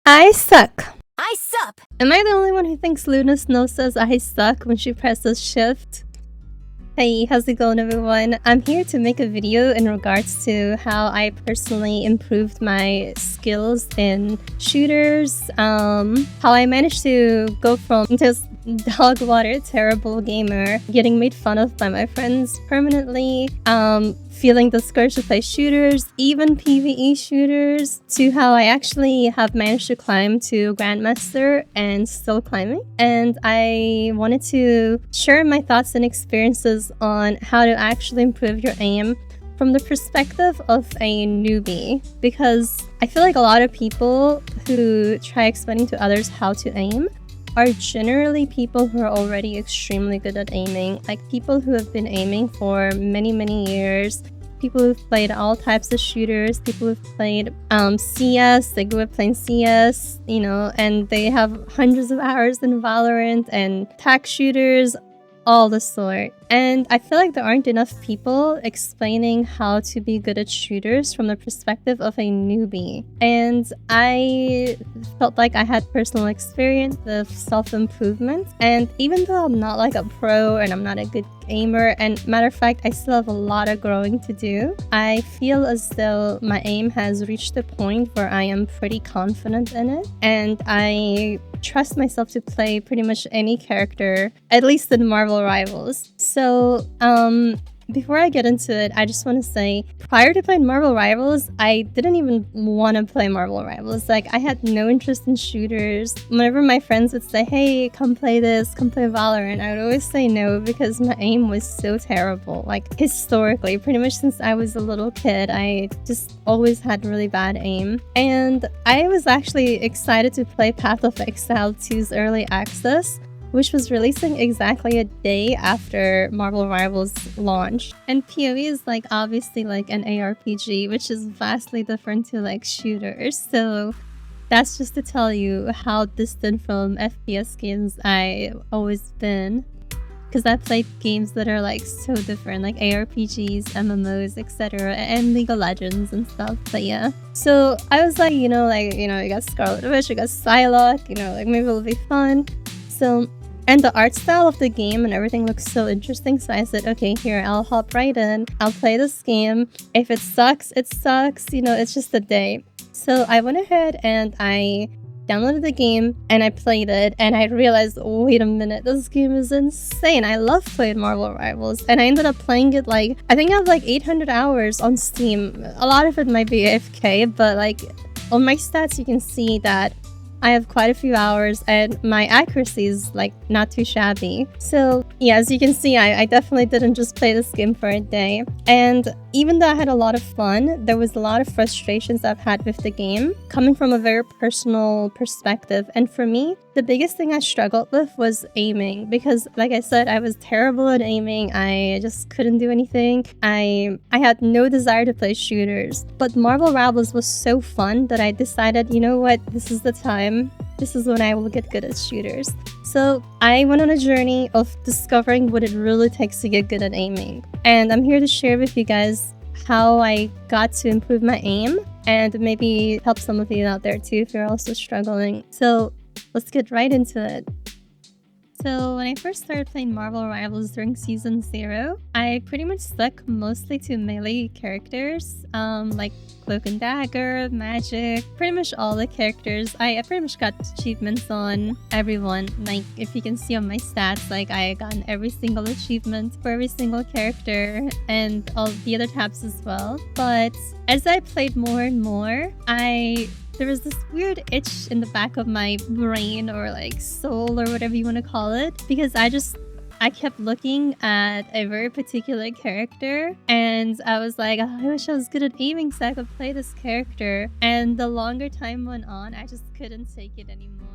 I suck. I sup. Am I the only one who thinks Luna Snow says I suck when she presses shift? Hey, how's it going everyone? I'm here to make a video in regards to how I personally improved my skills in shooters, how I managed to go from just dog water terrible gamer, getting made fun of by my friends permanently, feeling discouraged to play shooters, even PvE shooters, to how I actually have managed to climb to Grandmaster and still climbing. And I wanted to share my thoughts and experiences on how to actually improve your aim from the perspective of a newbie, because I feel like a lot of people who try explaining to others how to aim are generally people who are already extremely good at aiming, like people who have been aiming for many years, people who've played all types of shooters, people who've played CS, they grew up playing CS, you know, and they have hundreds of hours in Valorant and tech shooters, all the sort. And I feel like there aren't enough people explaining how to be good at shooters from the perspective of a newbie. And I felt like I had personal experience of self-improvement. And even though I'm not like a pro and I'm not a good gamer, and matter of fact, I still have a lot of growing to do, I feel as though my aim has reached a point where I am pretty confident in it. And I trust myself to play pretty much any character, at least in Marvel Rivals. So, before I get into it, I just want to say, prior to playing Marvel Rivals, I didn't even want to play Marvel Rivals. Like, I had no interest in shooters. Whenever my friends would say, hey, come play this, come play Valorant, I would always say no because my aim was so terrible. Like, historically, pretty much since I was a little kid, I just always had really bad aim. And I was actually excited to play Path of Exile 2's early access, which was releasing exactly a day after Marvel Rivals launched. And PoE is like obviously like an ARPG, which is vastly different to like shooters. So that's just to tell you how distant from FPS games I always been. Because I played games that are like so different, like ARPGs, MMOs, etc., and League of Legends and stuff. But yeah, so I was like, you got Scarlet Witch, you got Psylocke, like maybe it'll be fun. So, and the art style of the game and everything looks so interesting, so I said, okay, here, I'll hop right in. I'll play this game. If it sucks, it sucks. It's just a day. So I went ahead and I downloaded the game and I played it, and I realized, wait a minute, this game is insane. I love playing Marvel Rivals, and I ended up playing it I think I have 800 hours on Steam. A lot of it might be AFK, but on my stats you can see that I have quite a few hours and my accuracy is not too shabby. So yeah, as you can see, I definitely didn't just play this game for a day. And even though I had a lot of fun, there was a lot of frustrations I've had with the game, coming from a very personal perspective. And for me, the biggest thing I struggled with was aiming, because like I said, I was terrible at aiming. I just couldn't do anything. I had no desire to play shooters. But Marvel Rivals was so fun that I decided, you know what, this is the time. This is when I will get good at shooters. So I went on a journey of discovering what it really takes to get good at aiming. And I'm here to share with you guys how I got to improve my aim and maybe help some of you out there too if you're also struggling. So let's get right into it. So when I first started playing Marvel Rivals during Season 0, I pretty much stuck mostly to melee characters, like Cloak and Dagger, Magic, pretty much all the characters. I pretty much got achievements on everyone. Like, if you can see on my stats, I got every single achievement for every single character and all the other tabs as well. But as I played more and more, there was this weird itch in the back of my brain, or soul, or whatever you want to call it, because I kept looking at a very particular character and I was like, oh, I wish I was good at aiming so I could play this character. And the longer time went on, I just couldn't take it anymore.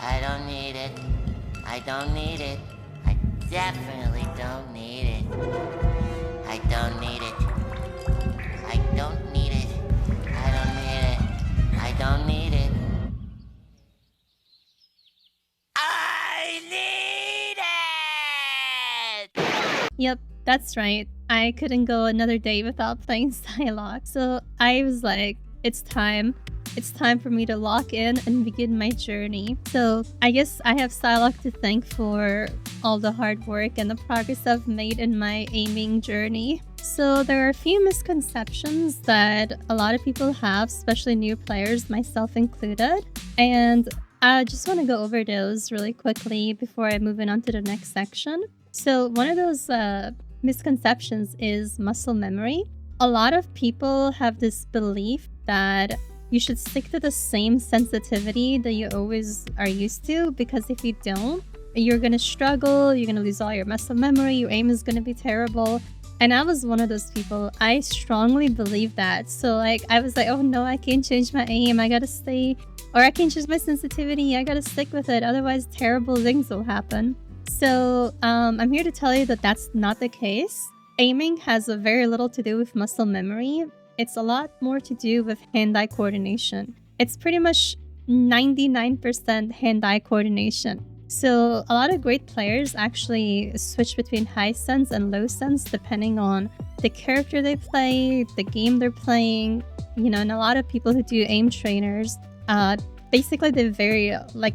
I don't need it. I don't need it. I definitely don't need it. I don't need it. I don't need it. I don't need it. I don't need it. I need it! Yep, that's right. I couldn't go another day without playing Psylocke. So I was like, it's time. It's time for me to lock in and begin my journey. So I guess I have Psylocke to thank for all the hard work and the progress I've made in my aiming journey. So there are a few misconceptions that a lot of people have, especially new players, myself included. And I just want to go over those really quickly before I move on to the next section. So one of those misconceptions is muscle memory. A lot of people have this belief that you should stick to the same sensitivity that you always are used to, because if you don't, you're going to struggle, you're going to lose all your muscle memory, your aim is going to be terrible. And I was one of those people. I strongly believe that. So I was like, oh no, I can't change my aim, I gotta stay, or I can't change my sensitivity, I gotta stick with it, otherwise terrible things will happen. So I'm here to tell you that that's not the case. Aiming has very little to do with muscle memory. It's a lot more to do with hand-eye coordination. It's pretty much 99% hand-eye coordination. So a lot of great players actually switch between high sense and low sense depending on the character they play, the game they're playing, and a lot of people who do aim trainers, basically they vary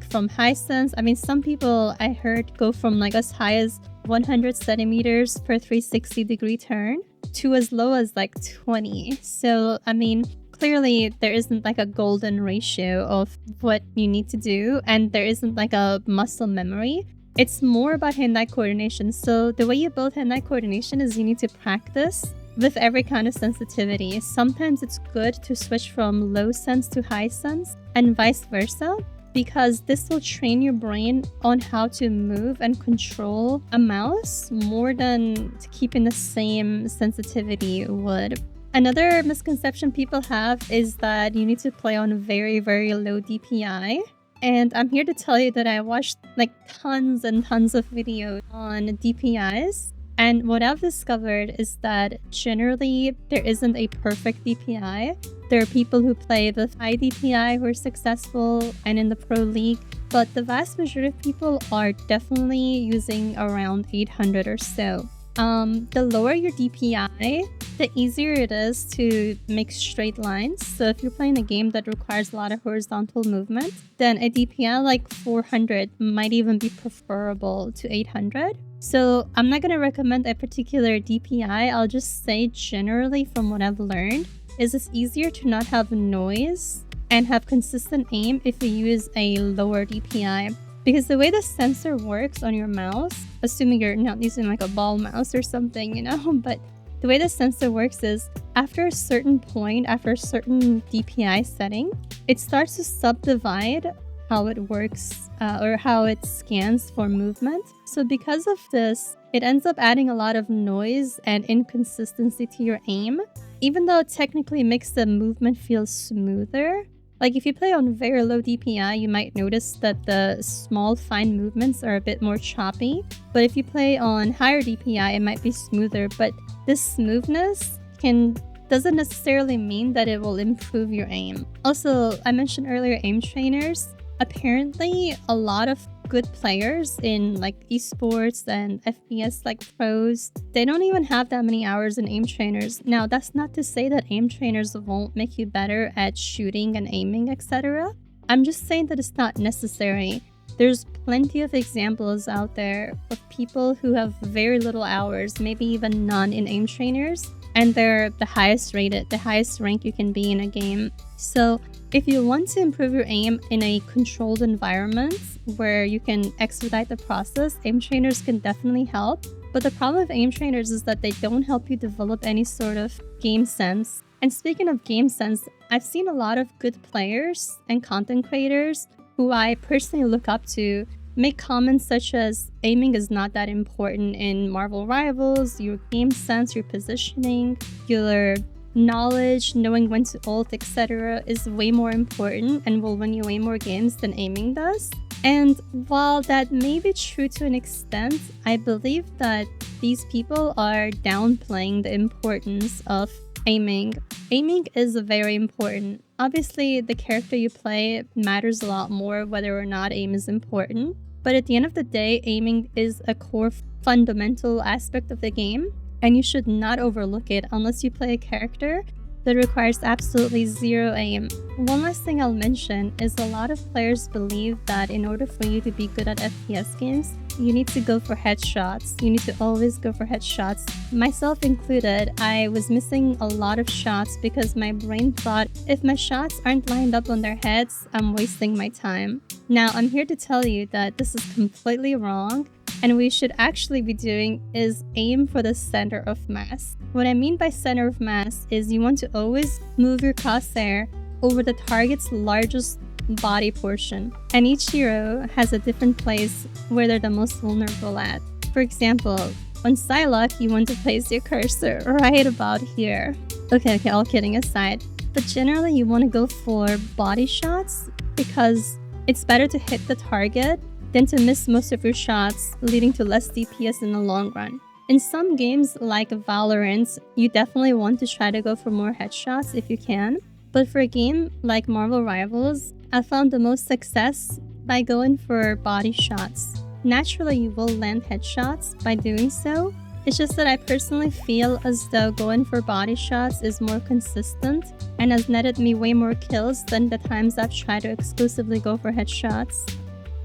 from high sense. I mean, some people I heard go from as high as 100 centimeters per 360 degree turn to as low as 20. So, I mean, clearly there isn't a golden ratio of what you need to do, and there isn't a muscle memory. It's more about hand-eye coordination. So the way you build hand-eye coordination is you need to practice with every kind of sensitivity. Sometimes it's good to switch from low sense to high sense and vice versa, because this will train your brain on how to move and control a mouse more than keeping the same sensitivity would. Another misconception people have is that you need to play on very, very low DPI. And I'm here to tell you that I watched tons and tons of videos on DPIs. And what I've discovered is that generally there isn't a perfect DPI. There are people who play with high DPI who are successful and in the pro league, but the vast majority of people are definitely using around 800 or so. The lower your DPI, the easier it is to make straight lines. So if you're playing a game that requires a lot of horizontal movement, then a DPI like 400 might even be preferable to 800. So I'm not going to recommend a particular DPI. I'll just say generally from what I've learned is it's easier to not have noise and have consistent aim if you use a lower DPI. Because the way the sensor works on your mouse, assuming you're not using a ball mouse or something, but the way the sensor works is after a certain point, after a certain DPI setting, it starts to subdivide how it works or how it scans for movement. So because of this, it ends up adding a lot of noise and inconsistency to your aim, even though it technically makes the movement feel smoother. If you play on very low DPI, you might notice that the small, fine movements are a bit more choppy. But if you play on higher DPI, it might be smoother. But this smoothness doesn't necessarily mean that it will improve your aim. Also, I mentioned earlier aim trainers. Apparently, a lot of good players in esports and FPS pros, they don't even have that many hours in aim trainers. Now, that's not to say that aim trainers won't make you better at shooting and aiming, etc. I'm just saying that it's not necessary. There's plenty of examples out there of people who have very little hours, maybe even none in aim trainers, and they're the highest rated, the highest rank you can be in a game. So if you want to improve your aim in a controlled environment where you can expedite the process, aim trainers can definitely help. But the problem with aim trainers is that they don't help you develop any sort of game sense. And speaking of game sense, I've seen a lot of good players and content creators who I personally look up to make comments such as aiming is not that important in Marvel Rivals, your game sense, your positioning, your knowledge, knowing when to ult, etc. is way more important and will win you way more games than aiming does. And while that may be true to an extent, I believe that these people are downplaying the importance of aiming. Aiming is very important. Obviously, the character you play matters a lot more whether or not aim is important. But at the end of the day, aiming is a core fundamental aspect of the game, and you should not overlook it unless you play a character that requires absolutely zero aim. One last thing I'll mention is a lot of players believe that in order for you to be good at FPS games, you need to go for headshots. You need to always go for headshots. Myself included, I was missing a lot of shots because my brain thought if my shots aren't lined up on their heads, I'm wasting my time. Now, I'm here to tell you that this is completely wrong, and what we should actually be doing is aim for the center of mass. What I mean by center of mass is you want to always move your crosshair over the target's largest body portion, and each hero has a different place where they're the most vulnerable at. For example, on Psylocke, you want to place your cursor right about here. Okay, all kidding aside, but generally you want to go for body shots because it's better to hit the target than to miss most of your shots, leading to less DPS in the long run. In some games like Valorant, you definitely want to try to go for more headshots if you can, but for a game like Marvel Rivals, I found the most success by going for body shots. Naturally, you will land headshots by doing so. It's just that I personally feel as though going for body shots is more consistent and has netted me way more kills than the times I've tried to exclusively go for headshots.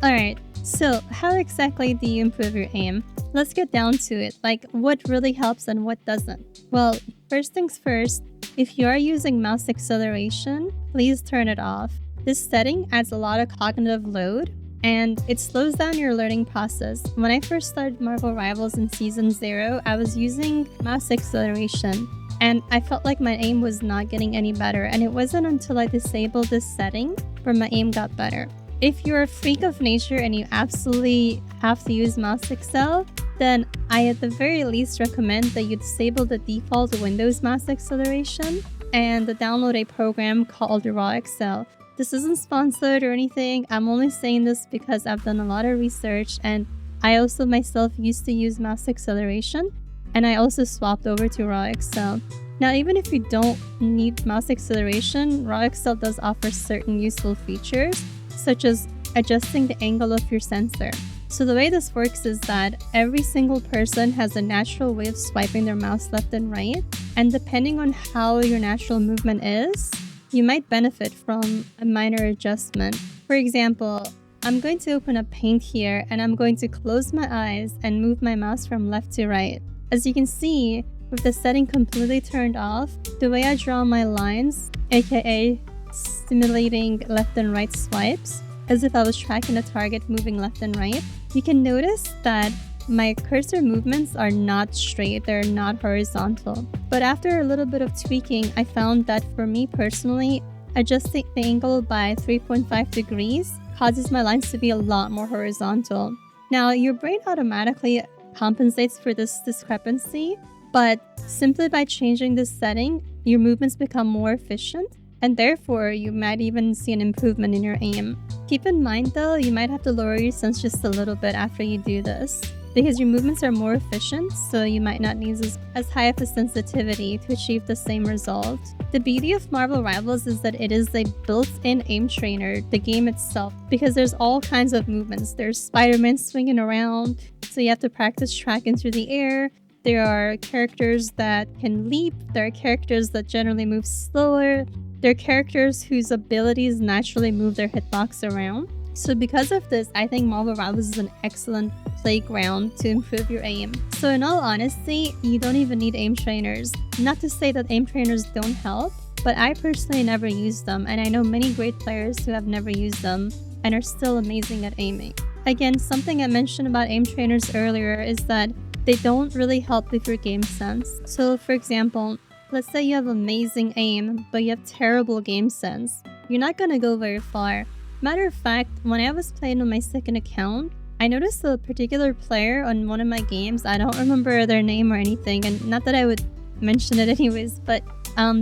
Alright, so how exactly do you improve your aim? Let's get down to it, like what really helps and what doesn't. Well, first things first, if you are using mouse acceleration, please turn it off. This setting adds a lot of cognitive load, and it slows down your learning process. When I first started Marvel Rivals in Season 0, I was using mouse acceleration, and I felt like my aim was not getting any better, and it wasn't until I disabled this setting where my aim got better. If you're a freak of nature and you absolutely have to use mouse accel, then I at the very least recommend that you disable the default Windows mouse acceleration and download a program called Accel. This isn't sponsored or anything. I'm only saying this because I've done a lot of research, and I also myself used to use mouse acceleration, and I also swapped over to Accel. Now, even if you don't need mouse acceleration, Accel does offer certain useful features, such as adjusting the angle of your sensor. So the way this works is that every single person has a natural way of swiping their mouse left and right, and depending on how your natural movement is, you might benefit from a minor adjustment. For example, I'm going to open up Paint here, and I'm going to close my eyes and move my mouse from left to right. As you can see, with the setting completely turned off, the way I draw my lines, aka simulating left and right swipes, as if I was tracking a target moving left and right, you can notice that my cursor movements are not straight, they're not horizontal. But after a little bit of tweaking, I found that for me personally, adjusting the angle by 3.5 degrees causes my lines to be a lot more horizontal. Now, your brain automatically compensates for this discrepancy, but simply by changing this setting, your movements become more efficient, and therefore you might even see an improvement in your aim. Keep in mind though, you might have to lower your sense just a little bit after you do this, because your movements are more efficient, so you might not need as high of a sensitivity to achieve the same result. The beauty of Marvel Rivals is that it is a built-in aim trainer, the game itself, because there's all kinds of movements. There's Spider-Man swinging around, so you have to practice tracking through the air. There are characters that can leap, there are characters that generally move slower, there are characters whose abilities naturally move their hitbox around. So because of this, I think Marvel Rivals is an excellent playground to improve your aim. So in all honesty, you don't even need aim trainers. Not to say that aim trainers don't help, but I personally never use them, and I know many great players who have never used them and are still amazing at aiming. Again, something I mentioned about aim trainers earlier is that they don't really help with your game sense. So for example, let's say you have amazing aim, but you have terrible game sense. You're not gonna go very far. Matter of fact, when I was playing on my second account, I noticed a particular player on one of my games. I don't remember their name or anything, and not that I would mention it anyways, but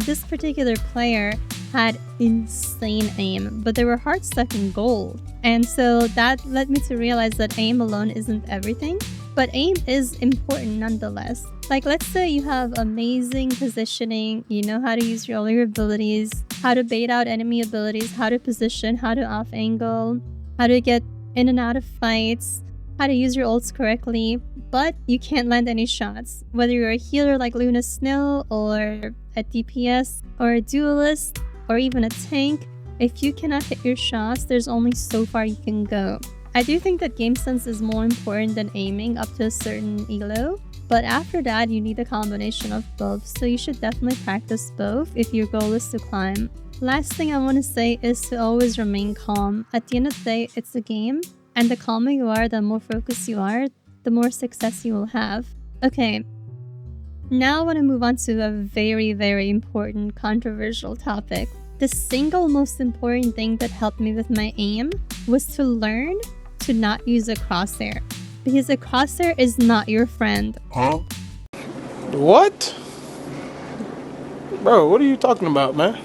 this particular player had insane aim, but they were hard stuck in gold. And so that led me to realize that aim alone isn't everything, but aim is important nonetheless. Like, let's say you have amazing positioning, you know how to use all your abilities, how to bait out enemy abilities, how to position, how to off angle, how to get in and out of fights, how to use your ults correctly, but you can't land any shots. Whether you're a healer like Luna Snow or a DPS or a duelist or even a tank, if you cannot hit your shots, there's only so far you can go. I do think that game sense is more important than aiming up to a certain elo, but after that you need a combination of both, so you should definitely practice both if your goal is to climb. Last thing I want to say is to always remain calm. At the end of the day, it's a game, and the calmer you are, the more focused you are, the more success you will have. Okay, now I want to move on to a very, very important controversial topic. The single most important thing that helped me with my aim was to learn to not use a crosshair, because a crosshair is not your friend. Huh? What? Bro, what are you talking about, man?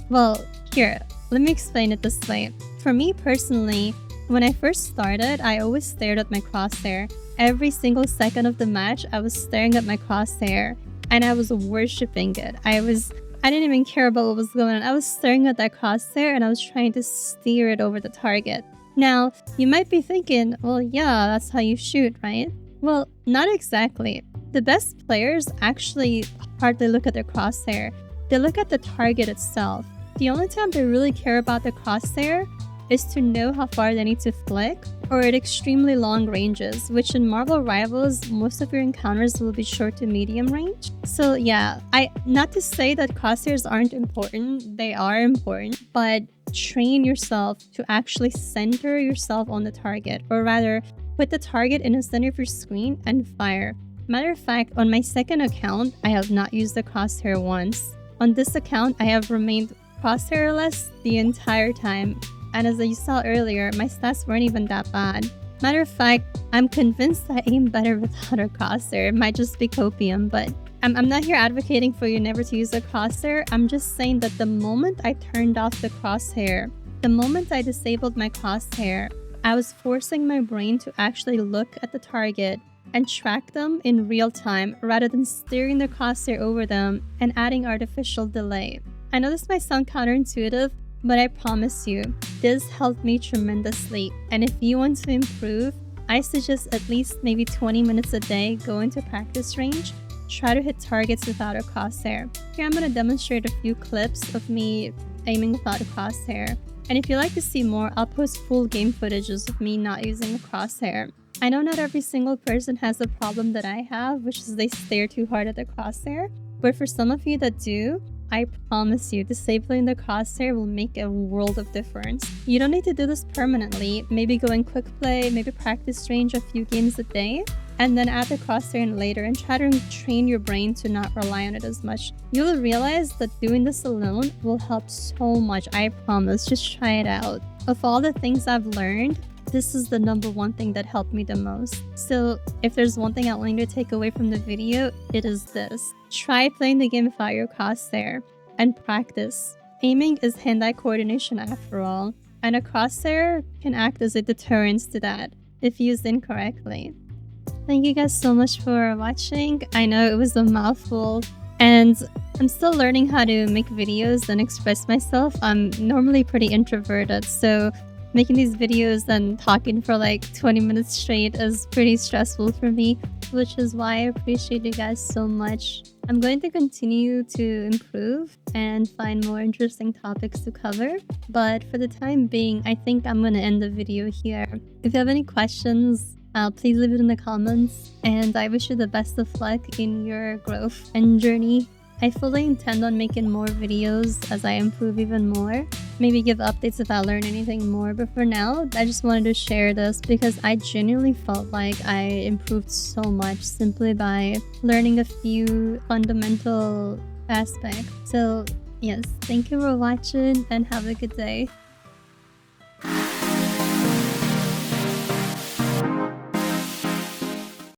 Well, here, let me explain it this way. For me personally, when I first started, I always stared at my crosshair. Every single second of the match, I was staring at my crosshair, and I was worshipping it. I didn't even care about what was going on. I was staring at that crosshair and I was trying to steer it over the target. Now, you might be thinking, well, yeah, that's how you shoot, right? Well, not exactly. The best players actually hardly look at their crosshair. They look at the target itself. The only time they really care about the crosshair is to know how far they need to flick, or at extremely long ranges, which in Marvel Rivals, most of your encounters will be short to medium range. So yeah, not to say that crosshairs aren't important, they are important, but train yourself to actually center yourself on the target, or rather, put the target in the center of your screen and fire. Matter of fact, on my second account, I have not used the crosshair once. On this account, I have remained crosshairless the entire time. And as you saw earlier, my stats weren't even that bad. Matter of fact, I'm convinced I aim better without a crosshair. It might just be copium, but I'm not here advocating for you never to use a crosshair. I'm just saying that the moment I turned off the crosshair, the moment I disabled my crosshair, I was forcing my brain to actually look at the target and track them in real time rather than steering the crosshair over them and adding artificial delay. I know this might sound counterintuitive, but I promise you, this helped me tremendously. And if you want to improve, I suggest at least maybe 20 minutes a day go into practice range. Try to hit targets without a crosshair. Here I'm going to demonstrate a few clips of me aiming without a crosshair. And if you'd like to see more, I'll post full game footages of me not using a crosshair. I know not every single person has the problem that I have, which is they stare too hard at the crosshair. But for some of you that do, I promise you, disabling the crosshair will make a world of difference. You don't need to do this permanently. Maybe go in quick play, maybe practice range a few games a day, and then add the crosshair in later and try to train your brain to not rely on it as much. You'll realize that doing this alone will help so much, I promise. Just try it out. Of all the things I've learned, this is the number one thing that helped me the most. So if there's one thing I want you to take away from the video, it is this. Try playing the game without your crosshair and practice. Aiming is hand-eye coordination after all, and a crosshair can act as a deterrence to that if used incorrectly. Thank you guys so much for watching. I know it was a mouthful, and I'm still learning how to make videos and express myself. I'm normally pretty introverted, so making these videos and talking for like 20 minutes straight is pretty stressful for me, which is why I appreciate you guys so much. I'm going to continue to improve and find more interesting topics to cover, but for the time being, I think I'm going to end the video here. If you have any questions, please leave it in the comments, and I wish you the best of luck in your growth and journey. I fully intend on making more videos as I improve even more. Maybe give updates if I learn anything more, but for now, I just wanted to share this because I genuinely felt like I improved so much simply by learning a few fundamental aspects. So yes, thank you for watching and have a good day.